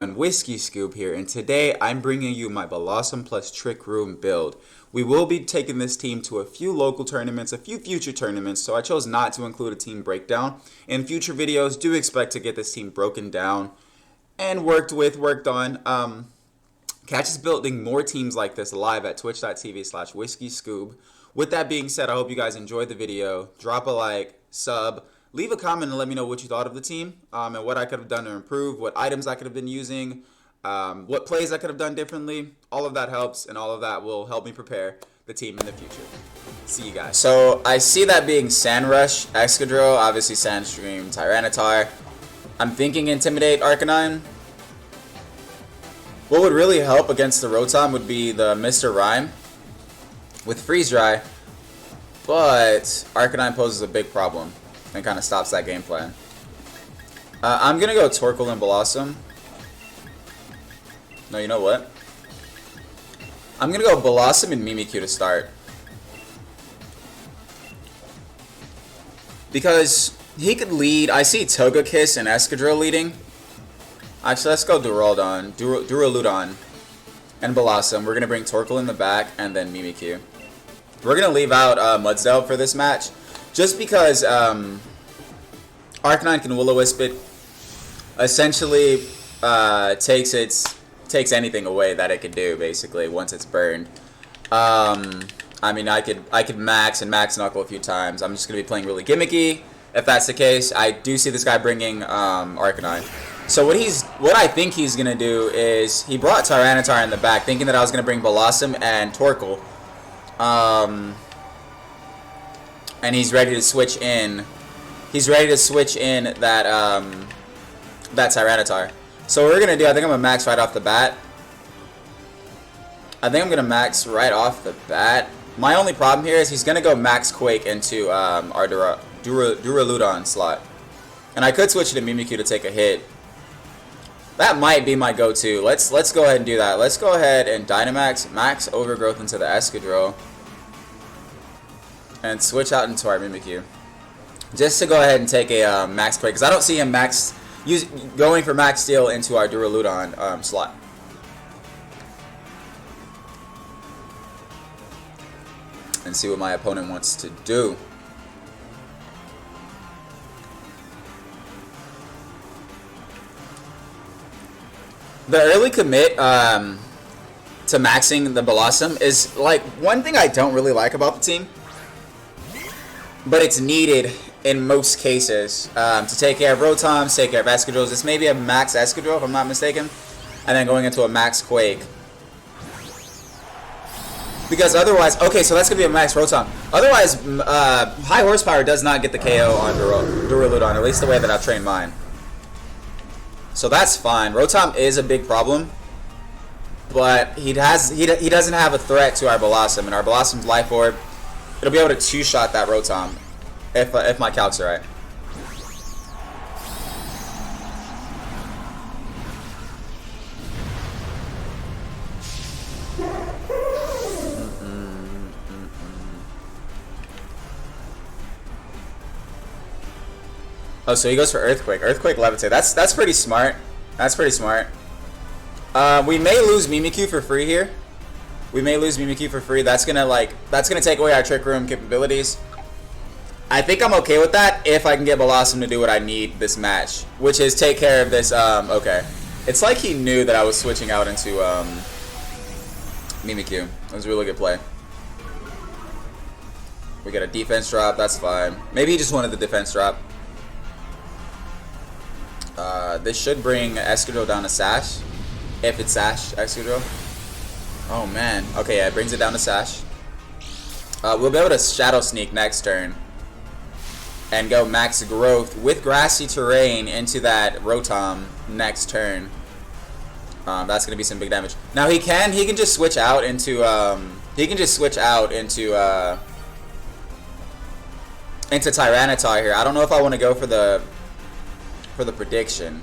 And Whiskey Scoop here, and today I'm bringing you my Bellossom plus Trick Room build. We will be taking this team to a few local tournaments, a few future tournaments, so I chose not to include a team breakdown. In future videos, do expect to get this team broken down and worked on. Catch us building more teams like this live at twitch.tv/whiskey-scoob. With that being said, I hope you guys enjoyed the video. Drop a like, sub, leave a comment and let me know what you thought of the team and what I could have done to improve, what items I could have been using, what plays I could have done differently. All of that helps, and all of that will help me prepare the team in the future. See you guys. So I see that being Sandrush, Excadrill, obviously Sandstream, Tyranitar. I'm thinking Intimidate, Arcanine. What would really help against the Rotom would be the Mr. Rhyme with Freeze Dry, but Arcanine poses a big problem and kind of stops that game plan. I'm going to go Torkoal and Bellossom. No, you know what? I'm going to go Bellossom and Mimikyu to start. Because he could lead. I see Togekiss and Excadrill leading. Actually, let's go Duraludon and Bellossom. We're going to bring Torkoal in the back and then Mimikyu. We're going to leave out Mudsdale for this match. Just because Arcanine can Will-O-Wisp it, essentially takes anything away that it could do basically once it's burned. I mean, I could max Knuckle a few times. I'm just gonna be playing really gimmicky. If that's the case, I do see this guy bringing Arcanine. So what I think he's gonna do is he brought Tyranitar in the back, thinking that I was gonna bring Bellossom and Torkoal. And he's ready to switch in. He's ready to switch in that that Tyranitar. So what we're gonna do, I think I'm gonna max right off the bat. My only problem here is he's gonna go Max Quake into our Duraludon slot, and I could switch it to Mimikyu to take a hit. That might be my go-to. Let's go ahead and do that. Let's go ahead and Dynamax, Max Overgrowth into the Excadrill, and switch out into our Mimikyu. Just to go ahead and take a Max Quake, because I don't see him going for Max Steel into our Duraludon slot. And see what my opponent wants to do. The early commit to maxing the Bellossom is like one thing I don't really like about the team, but it's needed in most cases to take care of Rotoms, take care of Excadrills. This may be a max Excadrill if I'm not mistaken, and then going into a max Quake. Because otherwise, okay, so that's going to be a max Rotom. Otherwise, high horsepower does not get the KO on Duraludon, at least the way that I've trained mine. So that's fine. Rotom is a big problem, but he doesn't have a threat to our Bellossom, and our Bellossom's Life Orb, it'll be able to two-shot that Rotom, if my calcs are right. Oh, so he goes for Earthquake. Earthquake Levitate. That's pretty smart. That's pretty smart. We may lose Mimikyu for free here. That's gonna take away our Trick Room capabilities. I think I'm okay with that if I can get Bellossom to do what I need this match, which is take care of this. Okay, it's like he knew that I was switching out into Mimikyu. That was a really good play. We get a defense drop. That's fine. Maybe he just wanted the defense drop. This should bring Excadrill down to Sash, if it's Sash Excadrill. Oh man. Okay, yeah, it brings it down to Sash. We'll be able to Shadow Sneak next turn and go Max Growth with Grassy Terrain into that Rotom next turn. That's gonna be some big damage. Now he can just switch out into into Tyranitar here. I don't know if I want to go for the prediction.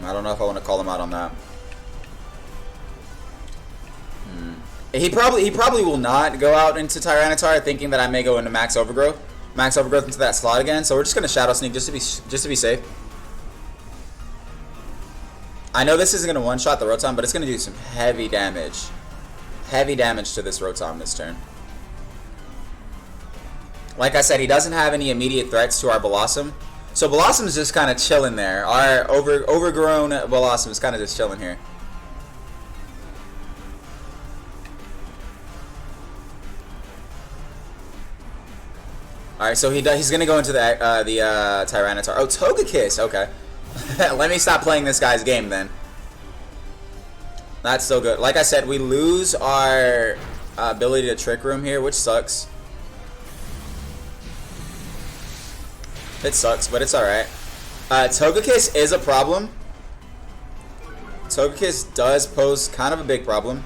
I don't know if I want to call him out on that. He probably will not go out into Tyranitar, thinking that I may go into Max Overgrowth into that slot again. So we're just gonna Shadow Sneak just to be safe. I know this isn't going to one-shot the Rotom, but it's going to do some heavy damage. Heavy damage to this Rotom this turn. Like I said, he doesn't have any immediate threats to our Bellossom. So Bellossom's just kind of chilling there. Our overgrown Bellossom is kind of just chilling here. Alright, so he's going to go into the Tyranitar. Oh, Togekiss. Okay. Let me stop playing this guy's game then. That's so good. Like I said, we lose our ability to Trick Room here, which sucks. It sucks, but it's alright. Togekiss is a problem. Togekiss does pose kind of a big problem.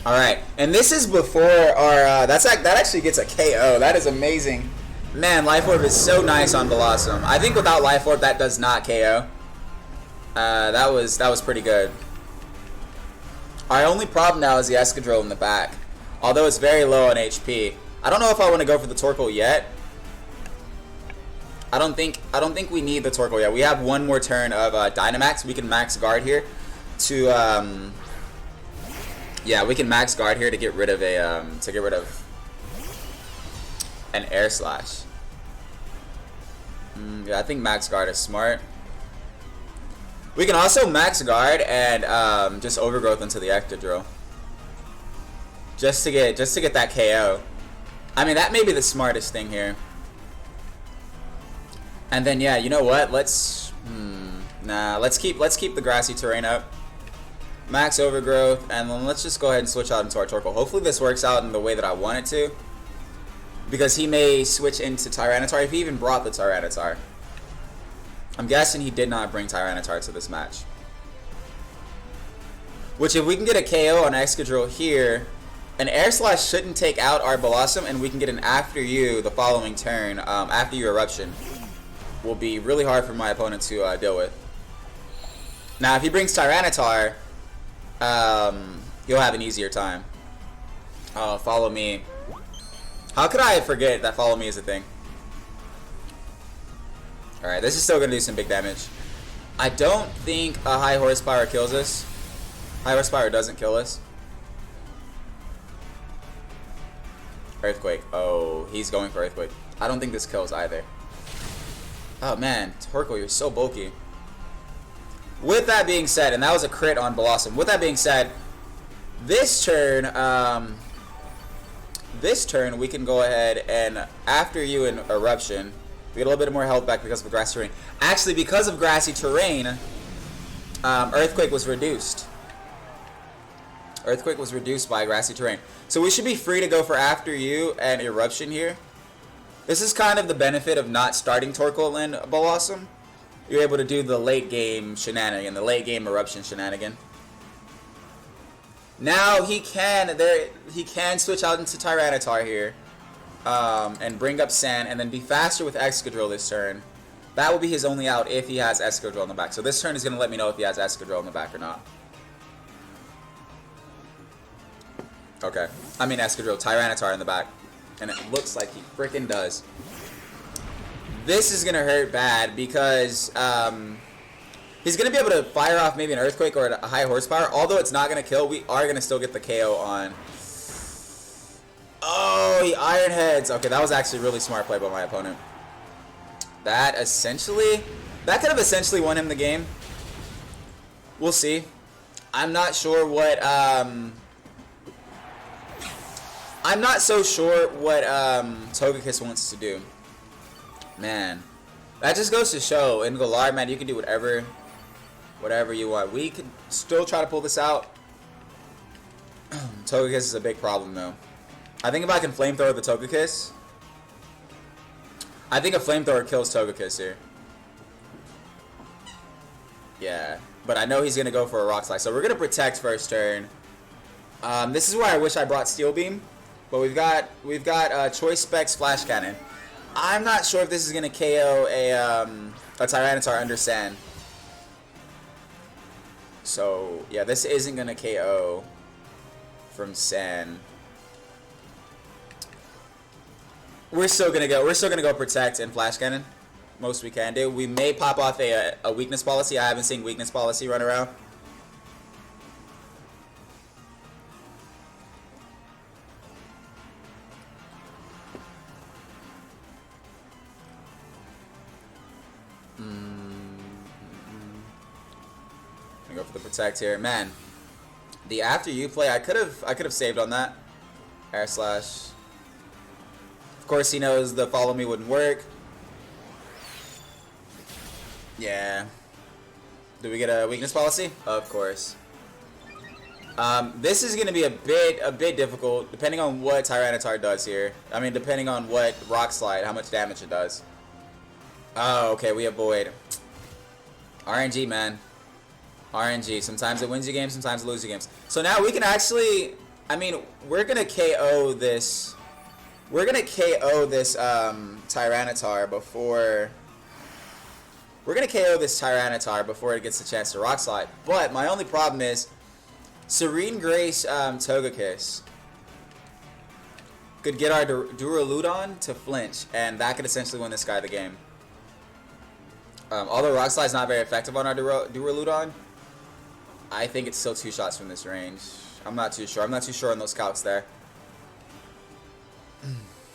Alright, and this is before our, that actually gets a KO. That is amazing. Man, Life Orb is so nice on Bellossom. I think without Life Orb, that does not KO. That was pretty good. Our only problem now is the Escadrille in the back. Although it's very low on HP. I don't know if I want to go for the Torkoal yet. I don't think we need the Torkoal yet. We have one more turn of Dynamax. We can max guard here to yeah, we can max guard here to get rid of an Air Slash. Yeah, I think max guard is smart. We can also max guard and just overgrowth into the Ectodrill. Just to get that KO. I mean, that may be the smartest thing here. And then yeah, you know what? Let's keep the grassy terrain up. Max overgrowth, and then let's just go ahead and switch out into our Torkoal. Hopefully this works out in the way that I want it to. Because he may switch into Tyranitar if he even brought the Tyranitar. I'm guessing he did not bring Tyranitar to this match. Which, if we can get a KO on Excadrill here, an Air Slash shouldn't take out our Bellossom, and we can get an After You the following turn, After You Eruption. Will be really hard for my opponent to deal with. Now, if he brings Tyranitar, you'll have an easier time. Oh, Follow Me. How could I forget that Follow Me is a thing? Alright, this is still going to do some big damage. I don't think a High Horsepower kills us. High Horsepower doesn't kill us. Earthquake. Oh, he's going for Earthquake. I don't think this kills either. Oh man, Torkoal, you're so bulky. With that being said, and that was a crit on Bellossom. With that being said, this turn we can go ahead and After You in Eruption. We get a little bit more health back because of grassy terrain. Actually, because of grassy terrain, Earthquake was reduced. Earthquake was reduced by grassy terrain. So we should be free to go for After You and Eruption here. This is kind of the benefit of not starting Torkoal and Bellossom. You're able to do the late game shenanigan, the late game Eruption shenanigan. Now he can switch out into Tyranitar here, and bring up Sand, and then be faster with Excadrill this turn. That will be his only out if he has Excadrill in the back. So this turn is going to let me know if he has Excadrill in the back or not. Okay, I mean Excadrill, Tyranitar in the back, and it looks like he freaking does. This is going to hurt bad because he's going to be able to fire off maybe an Earthquake or a High Horsepower. Although it's not going to kill, we are going to still get the KO on. Oh, he Iron Heads. Okay, that was actually a really smart play by my opponent. That could have essentially won him the game. We'll see. I'm not sure what I'm not so sure what Togekiss wants to do. Man, that just goes to show in Galar, man, you can do whatever you want. We could still try to pull this out. Togekiss is a big problem, though. I think if I can Flamethrower the Togekiss, I think a Flamethrower kills Togekiss here. Yeah, but I know he's gonna go for a Rock Slide, so we're gonna protect first turn. This is where I wish I brought Steel Beam, but we've got Choice Specs Flash Cannon. I'm not sure if this is gonna KO a Tyranitar under Sand. So yeah, this isn't gonna KO from Sand. We're still gonna go protect and flash cannon. Most we can do. We may pop off a weakness policy. I haven't seen weakness policy run around. Go for the protect here, man. The after you play, I could have saved on that. Air slash. Of course, he knows the follow me wouldn't work. Yeah. Do we get a weakness policy? Of course. This is gonna be a bit difficult, depending on what Tyranitar does here. I mean, depending on what Rock Slide, how much damage it does. Oh, okay, we avoid. RNG, man. RNG. Sometimes it wins you games, sometimes it loses you games. So now we can actually, I mean, we're gonna KO this. We're gonna KO this Tyranitar before. We're gonna KO this Tyranitar before it gets a chance to Rock Slide. But my only problem is Serene Grace Togekiss could get our Duraludon to flinch, and that could essentially win this guy the game. Although Rock Slide's not very effective on our Duraludon, I think it's still 2 shots from this range. I'm not too sure. I'm not too sure on those calcs there.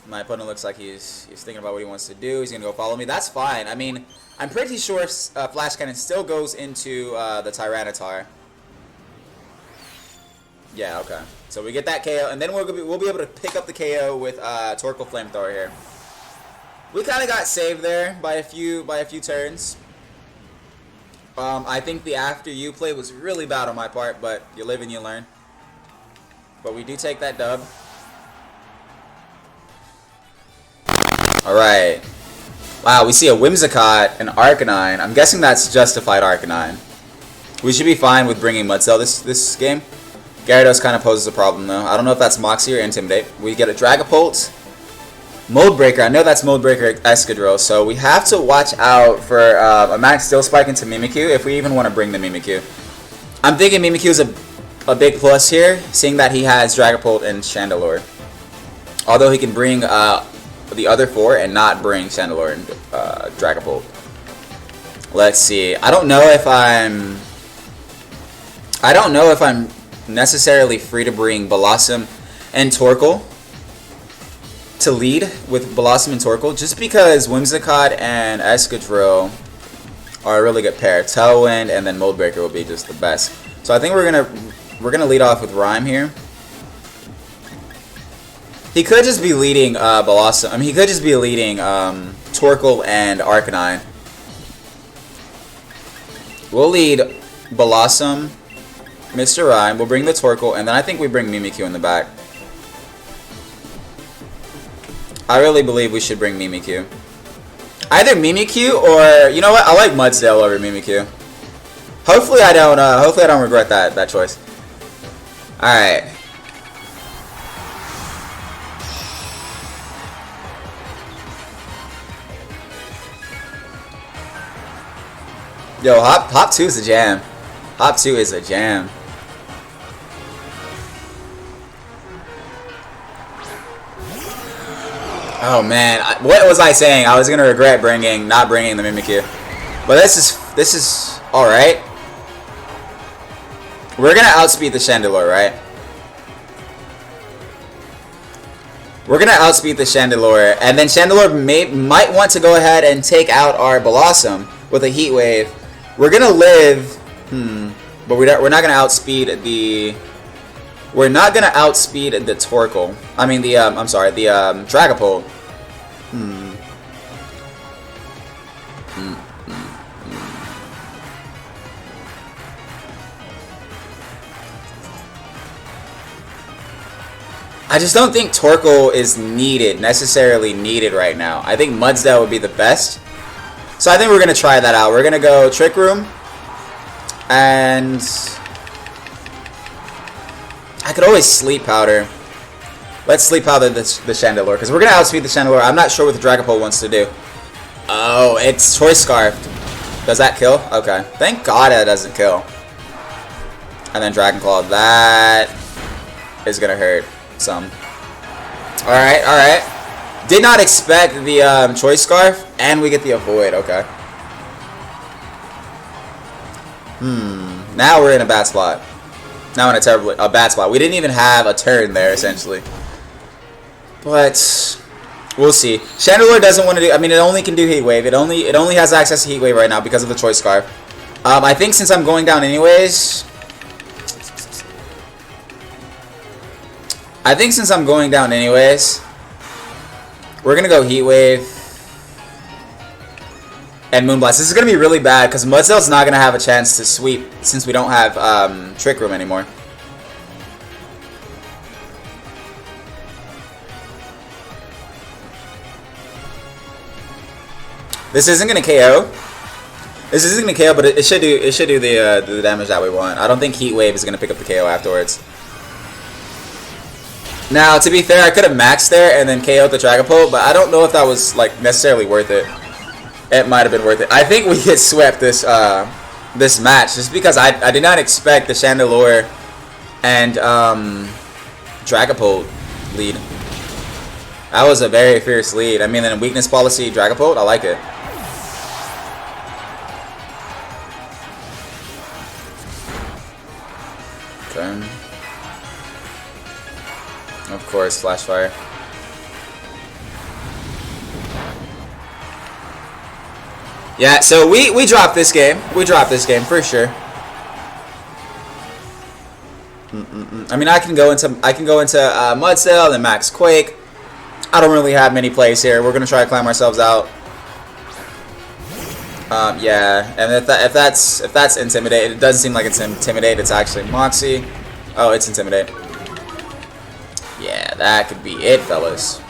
My opponent looks like he's thinking about what he wants to do. He's going to go follow me. That's fine. I mean, I'm pretty sure Flash Cannon still goes into the Tyranitar. Yeah, okay. So we get that KO, and then we'll be able to pick up the KO with Torkoal Flamethrower here. We kind of got saved there by a few turns. I think the after you play was really bad on my part, but you live and you learn. But we do take that dub. Alright. Wow, we see a Whimsicott, an Arcanine. I'm guessing that's Justified Arcanine. We should be fine with bringing Mudcell this game. Gyarados kind of poses a problem though. I don't know if that's Moxie or Intimidate. We get a Dragapult. Mold Breaker, I know that's Mold Breaker Escadrille, so we have to watch out for a Max Steel Spike into Mimikyu if we even want to bring the Mimikyu. I'm thinking Mimikyu is a big plus here, seeing that he has Dragapult and Chandelure. Although he can bring the other 4 and not bring Chandelure and Dragapult. Let's see. I don't know if I'm necessarily free to bring Bellossom and Torkoal to lead with Bellossom and Torkoal, just because Whimsicott and Escadrille are a really good pair. Tailwind and then Mold Breaker will be just the best. So I think we're gonna lead off with Rhyme here. He could just be leading Bellossom. I mean, he could just be leading Torkoal and Arcanine. We'll lead Bellossom, Mr. Rhyme. We'll bring the Torkoal, and then I think we bring Mimikyu in the back. I really believe we should bring Mimikyu. Either Mimikyu or, you know what? I like Mudsdale over Mimikyu. Hopefully I don't regret that choice. All right. Yo, Hop 2 is a jam. Hop 2 is a jam. Oh man, what was I saying? I was gonna regret not bringing the Mimikyu, but this is all right. We're gonna outspeed the Chandelure, right? We're gonna outspeed the Chandelure, and then Chandelure might want to go ahead and take out our Bellossom with a Heat Wave. We're gonna live, but we're not gonna outspeed the. We're not gonna outspeed the Torkoal. I mean the I'm sorry, the Dragapult. I just don't think Torkoal is necessarily needed right now. I think Mudsdale would be the best. So I think we're gonna try that out. We're gonna go Trick Room, and I could always Sleep Powder. Let's Sleep Powder the Chandelure, because we're going to outspeed the Chandelure. I'm not sure what the Dragapult wants to do. Oh, it's Choice Scarf. Does that kill? Okay. Thank God it doesn't kill. And then Dragon Claw. That is going to hurt some. Alright, alright. Did not expect the Choice Scarf, and we get the Avoid. Okay. Now we're in a bad spot. Now in a bad spot. We didn't even have a turn there, essentially. But we'll see. Chandelure doesn't want to do. I mean, it only can do Heat Wave. It only has access to Heat Wave right now because of the Choice Scarf. I think since I'm going down anyways. We're gonna go Heat Wave and Moonblast. This is gonna be really bad because Mudsdale's not gonna have a chance to sweep since we don't have Trick Room anymore. This isn't gonna KO. This isn't gonna KO, but it should do the damage that we want. I don't think Heat Wave is gonna pick up the KO afterwards. Now, to be fair, I could have maxed there and then KO'd the Dragapult, but I don't know if that was like necessarily worth it. It might have been worth it. I think we get swept this this match just because I did not expect the Chandelure and Dragapult lead. That was a very fierce lead. I mean, then weakness policy Dragapult, I like it. Okay. Of course, Flash Fire. Yeah, so we dropped this game. We dropped this game for sure. I mean, I can go into Mudsdale and Max Quake. I don't really have many plays here. We're gonna try to climb ourselves out. Yeah, and if that's Intimidate, it doesn't seem like it's Intimidate. It's actually Moxie. Oh, it's Intimidate. Yeah, that could be it, fellas.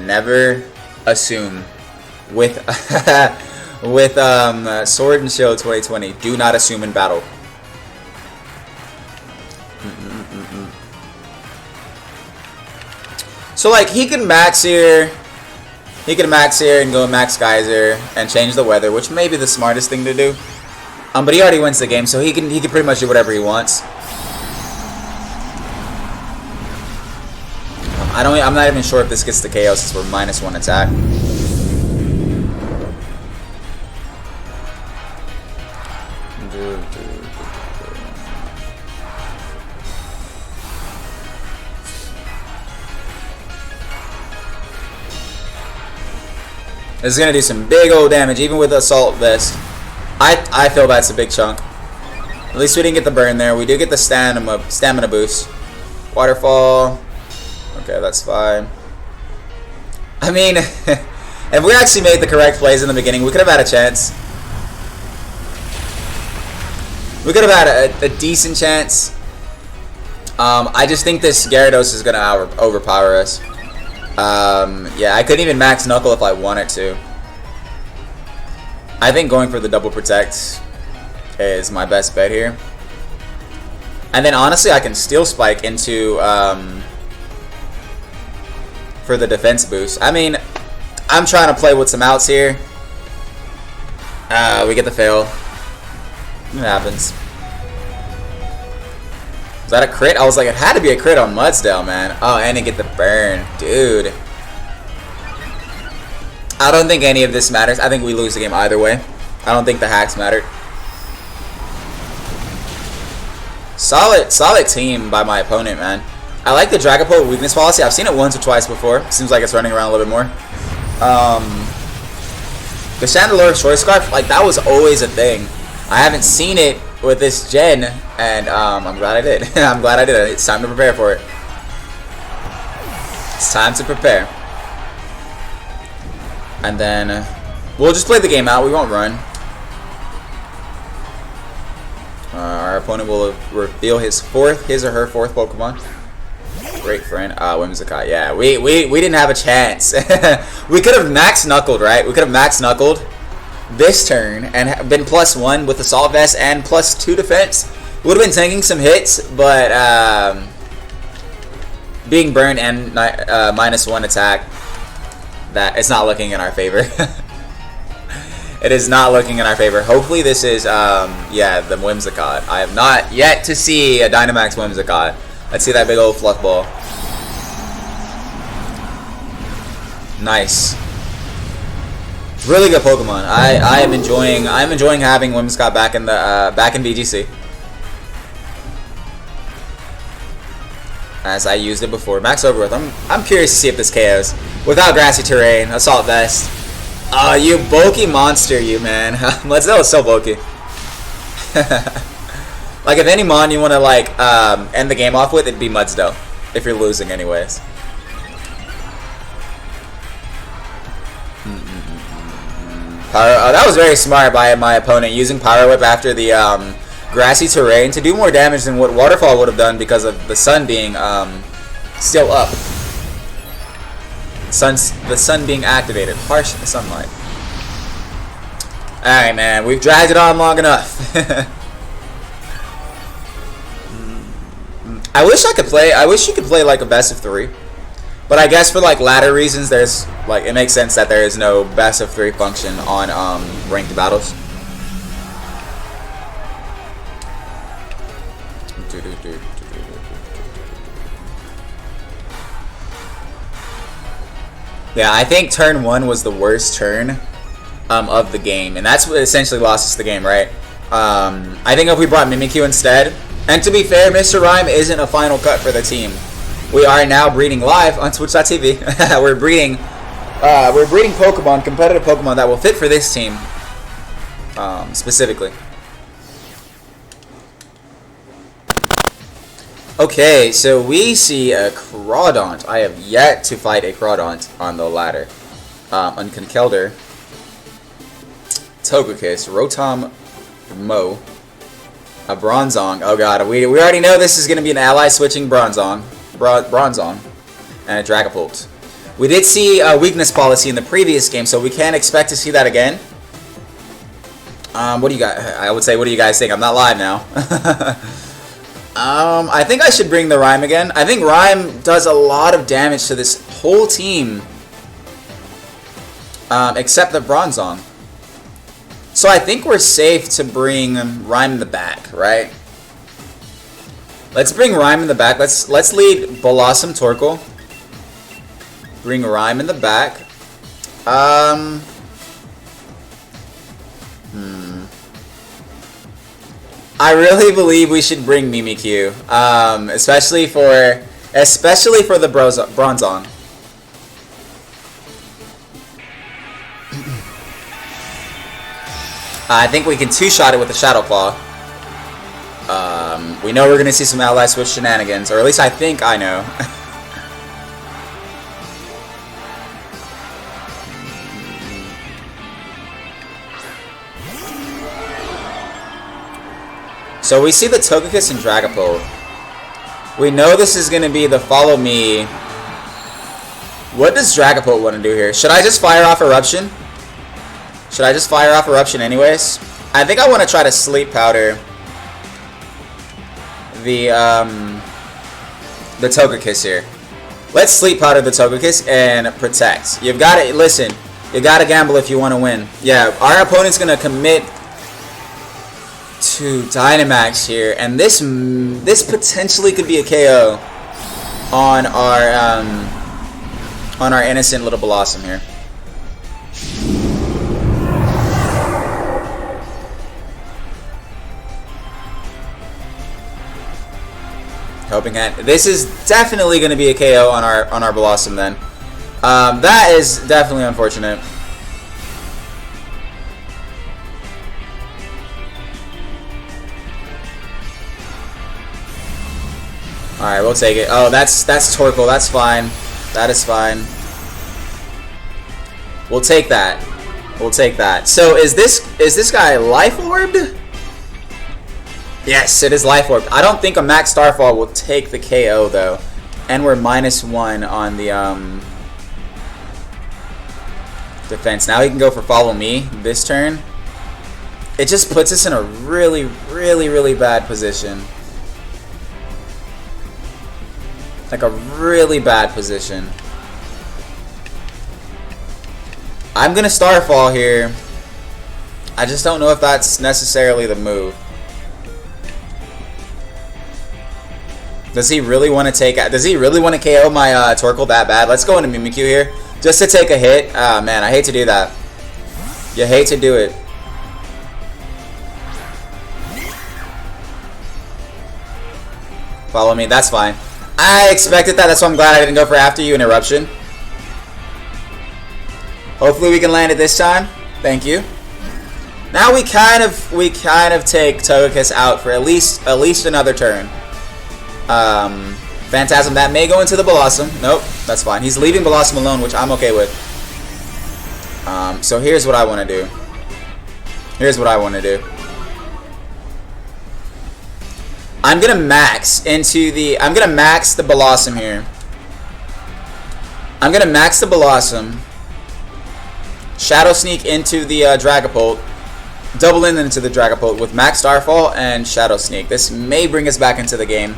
Never assume with with Sword and Shield 2020. Do not assume in battle. So like he can max here. He could max here and go Max Geyser and change the weather, which may be the smartest thing to do. But he already wins the game, so he can pretty much do whatever he wants. I'm not even sure if this gets the KO since we're -1 attack. This is gonna do some big old damage, even with Assault Vest. I feel that's a big chunk. At least we didn't get the burn there. We do get the stamina boost. Waterfall. Okay, that's fine. I mean, if we actually made the correct plays in the beginning, we could have had a chance. We could have had a decent chance. I just think this Gyarados is gonna overpower us. Yeah, I couldn't even max Knuckle if I wanted to. I think going for the double protect is my best bet here. And then honestly, I can Steel Spike into for the defense boost. I mean, I'm trying to play with some outs here. We get the fail. It happens. Was that a crit? I was like, it had to be a crit on Mudsdale, man. Oh, and to get the burn. Dude. I don't think any of this matters. I think we lose the game either way. I don't think the hacks mattered. Solid team by my opponent, man. I like the Dragapult weakness policy. I've seen it once or twice before. Seems like it's running around a little bit more. The Chandelure Choice Scarf, like, that was always a thing. I haven't seen it with this gen, and I'm glad I did. I'm glad I did it. It's time to prepare for it. It's time to prepare. And then we'll just play the game out. We won't run. Our opponent will reveal his or her fourth Pokemon. Great friend. Whimsicott. Yeah, we didn't have a chance. We could have max knuckled, right? We could have max knuckled this turn and been +1 with Assault Vest and +2 defense. Would have been tanking some hits, but being burned and -1 attack, that it's not looking in our favor. It is not looking in our favor. Hopefully this is, yeah, the Whimsicott. I have not yet to see a Dynamax Whimsicott. Let's see that big old fluff ball. Nice. Really good Pokemon. I'm enjoying having Whimsicott back in the back in VGC. As I used it before. Max Overgrowth. I'm curious to see if this KOs. Without Grassy Terrain, Assault Vest. You bulky monster, you man. That was so bulky. Like if any mon you want to like end the game off with, it'd be Mudsdale. If you're losing, anyways. That was very smart by my opponent, using Power Whip after the Grassy Terrain to do more damage than what Waterfall would have done because of the sun being still up. The sun being activated. Harsh sunlight. Alright, man. We've dragged it on long enough. I wish you could play like a best of 3. But I guess for like ladder reasons, there's like it makes sense that there is no best of 3 function on ranked battles. Yeah, I think turn 1 was the worst turn of the game, and that's what essentially lost us the game, right? I think if we brought Mimikyu instead, and to be fair, Mr. Rhyme isn't a final cut for the team. We are now breeding live on Twitch.tv. We're breeding Pokemon, competitive Pokemon that will fit for this team specifically. Okay, so we see a Crawdaunt. I have yet to fight a Crawdaunt on the ladder. Unconkelder, Togekiss, Rotom, Mo, a Bronzong. Oh god, we already know this is going to be an ally switching Bronzong, and a Dragapult. We did see a weakness policy in the previous game, so we can't expect to see that again. What do you guys? I would say, what do you guys think? I'm not live now. I think I should bring the Rhyme again. I think Rhyme does a lot of damage to this whole team, except the Bronzong. So I think we're safe to bring Rhyme in the back, right? Let's bring Rhyme in the back. Let's lead Bellossom Torkoal. Bring Rhyme in the back. I really believe we should bring Mimikyu, especially for the Bronzong. I think we can two-shot it with the Shadow Claw. We know we're gonna see some ally switch shenanigans, or at least I think I know. So we see the Togekiss and Dragapult. We know this is going to be the follow me. What does Dragapult want to do here? Should I just fire off Eruption? Should I just fire off Eruption anyways? I think I want to try to Sleep Powder the Togekiss here. Let's Sleep Powder the Togekiss and protect. You've got to, listen, you got to gamble if you want to win. Yeah, our opponent's going to commit to Dynamax here, and this potentially could be a KO on our innocent little Bellossom here. Hoping at this is definitely going to be a KO on our Bellossom then. That is definitely unfortunate. Alright, we'll take it. Oh, that's Torkoal. That's fine. That is fine. We'll take that. We'll take that. So is this guy Life Orbed? Yes, it is Life Orbed. I don't think a Max Starfall will take the KO though. And we're -1 on the defense. Now he can go for Follow Me this turn. It just puts us in a really, really, really bad position. Like a really bad position. I'm gonna Starfall here. I just don't know if that's necessarily the move. Does he really want to take? Does he really want to KO my Torkoal that bad? Let's go into Mimikyu here, just to take a hit. Ah, man, I hate to do that. You hate to do it. Follow me. That's fine. I expected that. That's why I'm glad I didn't go for after you and Eruption. Hopefully we can land it this time. Thank you. Now we kind of take Togekiss out for at least another turn. Phantasm, that may go into the Bellossom. Nope, that's fine. He's leaving Bellossom alone, which I'm okay with. So here's what I want to do. Here's what I want to do. I'm gonna max the Bellossom here. I'm gonna max the Bellossom. Shadow Sneak into the Dragapult. Double into the Dragapult with Max Starfall and Shadow Sneak. This may bring us back into the game.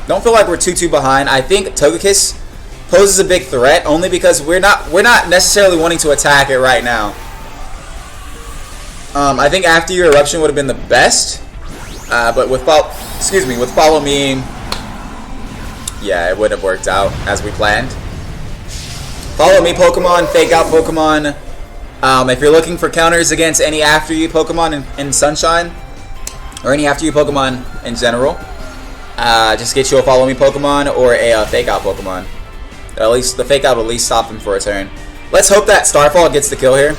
Don't feel like we're too behind. I think Togekiss poses a big threat only because we're not necessarily wanting to attack it right now. I think after your Eruption would have been the best, but with Follow Me, yeah, it would have worked out as we planned. Follow Me Pokemon, Fake Out Pokemon. If you're looking for counters against any After You Pokemon in Sunshine, or any After You Pokemon in general, just get you a Follow Me Pokemon or a Fake Out Pokemon. At least the Fake Out will at least stop him for a turn. Let's hope that Starfall gets the kill here.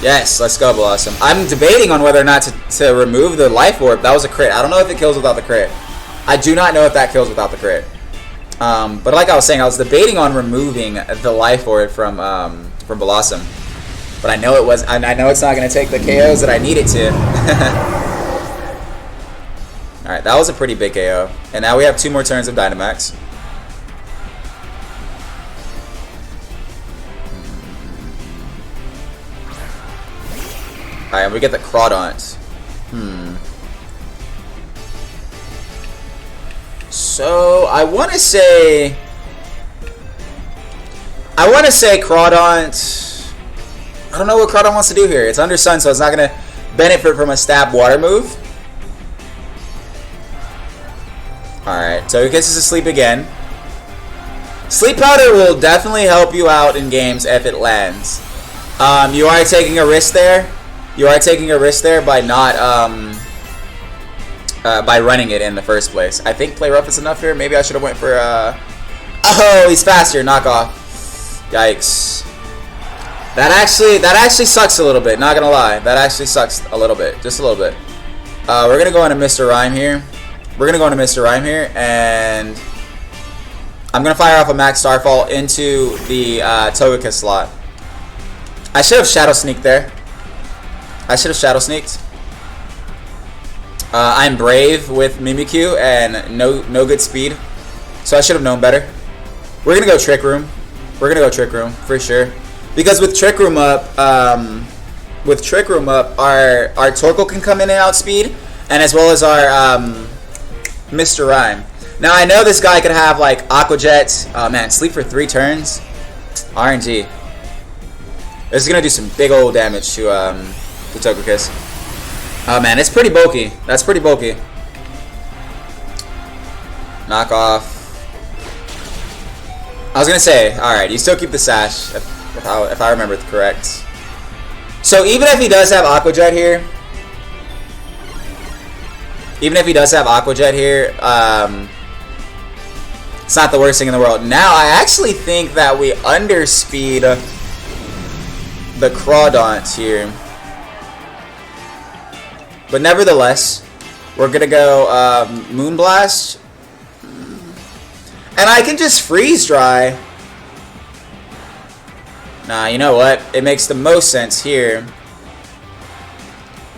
Yes, let's go, Bellossom. I'm debating on whether or not to remove the Life Orb. That was a crit. I don't know if it kills without the crit. I do not know if that kills without the crit. But like I was saying, I was debating on removing the Life Orb from Bellossom. But I know it was. I know it's not going to take the KOs that I need it to. All right, that was a pretty big KO. And now we have 2 more turns of Dynamax. Alright, and we get the Crawdaunt. So, I want to say Crawdaunt. I don't know what Crawdaunt wants to do here. It's under Sun, so it's not going to benefit from a Stab Water move. Alright, Togekiss is asleep again. Sleep Powder will definitely help you out in games if it lands. You are taking a risk there. You are taking a risk there by not by running it in the first place. I think Play Rough is enough here. Maybe I should have went for oh, he's faster. Knock off. Yikes. That actually sucks a little bit. Not gonna lie. That actually sucks a little bit. Just a little bit. We're gonna go into Mr. Rhyme here. And I'm gonna fire off a Max Starfall into the Togekiss slot. I should have Shadow Sneaked there. I should have Shadow Sneaked. I'm brave with Mimikyu and no good speed, so I should have known better. We're gonna go Trick Room. For sure. Because with Trick Room up, our Torkoal can come in and outspeed, and as well as our Mr. Rhyme. Now I know this guy could have like Aqua Jet. Oh man, sleep for 3 turns. RNG. This is gonna do some big old damage to the Togekiss. Oh man, it's pretty bulky. That's pretty bulky. Knock off. I was gonna say, alright, you still keep the Sash, if I remember correct. So even if he does have Aqua Jet here, it's not the worst thing in the world. Now, I actually think that we underspeed the Crawdaunt here. But nevertheless, we're going to go Moonblast. And I can just Freeze Dry. Nah, you know what? It makes the most sense here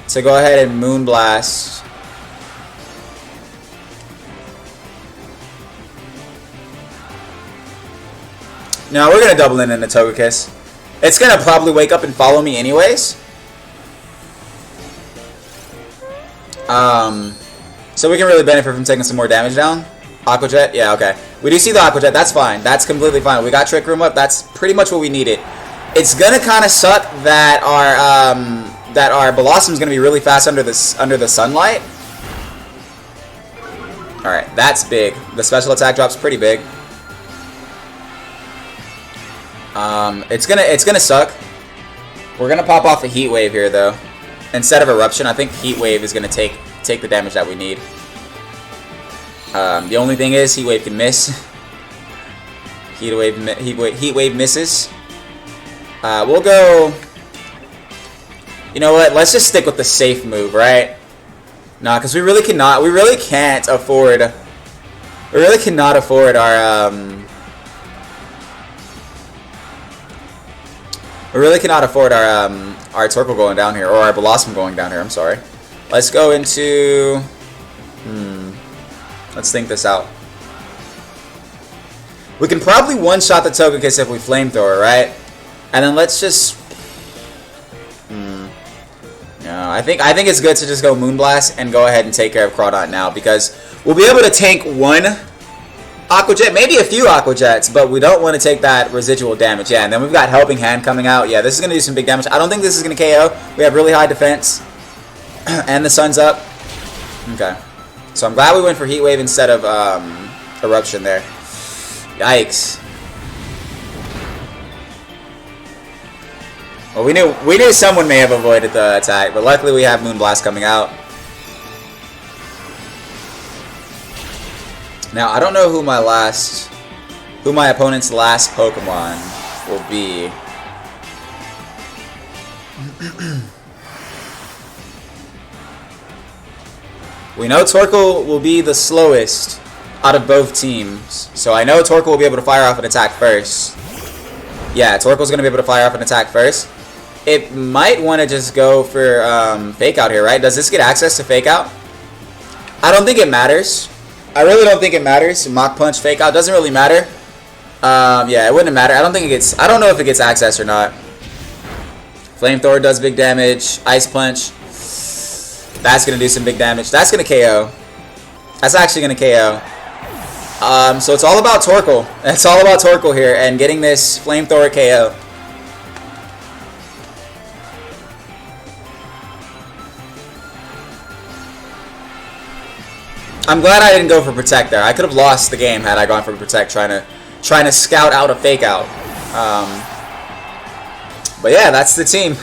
to go ahead and Moonblast. Now we're gonna double in the Togekiss. It's gonna probably wake up and follow me anyways. So we can really benefit from taking some more damage down. Aqua Jet, yeah, okay. We do see the Aqua Jet, that's fine. That's completely fine. We got Trick Room up, that's pretty much what we needed. It's gonna kind of suck that our Bellossom's gonna be really fast under the sunlight. All right, that's big. The special attack drop's pretty big. It's gonna suck. We're gonna pop off a heat wave here though. Instead of eruption, I think heat wave is gonna take the damage that we need. The only thing is heat wave can miss. Heat wave misses. We'll go. You know what? Let's just stick with the safe move, right? Nah, because we really can't afford. We really cannot afford our We really cannot afford our Torkoal going down here, or our Bellossom going down here. I'm sorry. Let's go into. Let's think this out. We can probably one-shot the Togekiss if we Flamethrower, right? And then let's just. No, I think it's good to just go Moonblast and go ahead and take care of Crawdaunt now, because we'll be able to tank one Aqua Jet, maybe a few Aqua Jets, but we don't want to take that residual damage. Yeah, and then we've got Helping Hand coming out. Yeah, this is going to do some big damage. I don't think this is going to KO. We have really high defense. And the sun's up. Okay. So I'm glad we went for Heat Wave instead of Eruption there. Yikes. Well, we knew someone may have avoided the attack, but luckily we have Moonblast coming out. Now, I don't know who my opponent's last Pokemon will be. We know Torkoal will be the slowest out of both teams. So I know Torkoal will be able to fire off an attack first. Yeah, Torkoal's going to be able to fire off an attack first. It might want to just go for Fake Out here, right? Does this get access to Fake Out? I don't think it matters. I really don't think it matters. Mach Punch, Fake Out, doesn't really matter. Yeah, it wouldn't matter. I don't know if it gets access or not. Flamethrower does big damage. Ice Punch. That's going to do some big damage. That's going to KO. That's actually going to KO. So it's all about Torkoal. It's all about Torkoal here and getting this Flamethrower KO. I'm glad I didn't go for Protect there. I could have lost the game had I gone for Protect, trying to scout out a Fake Out. But yeah, that's the team.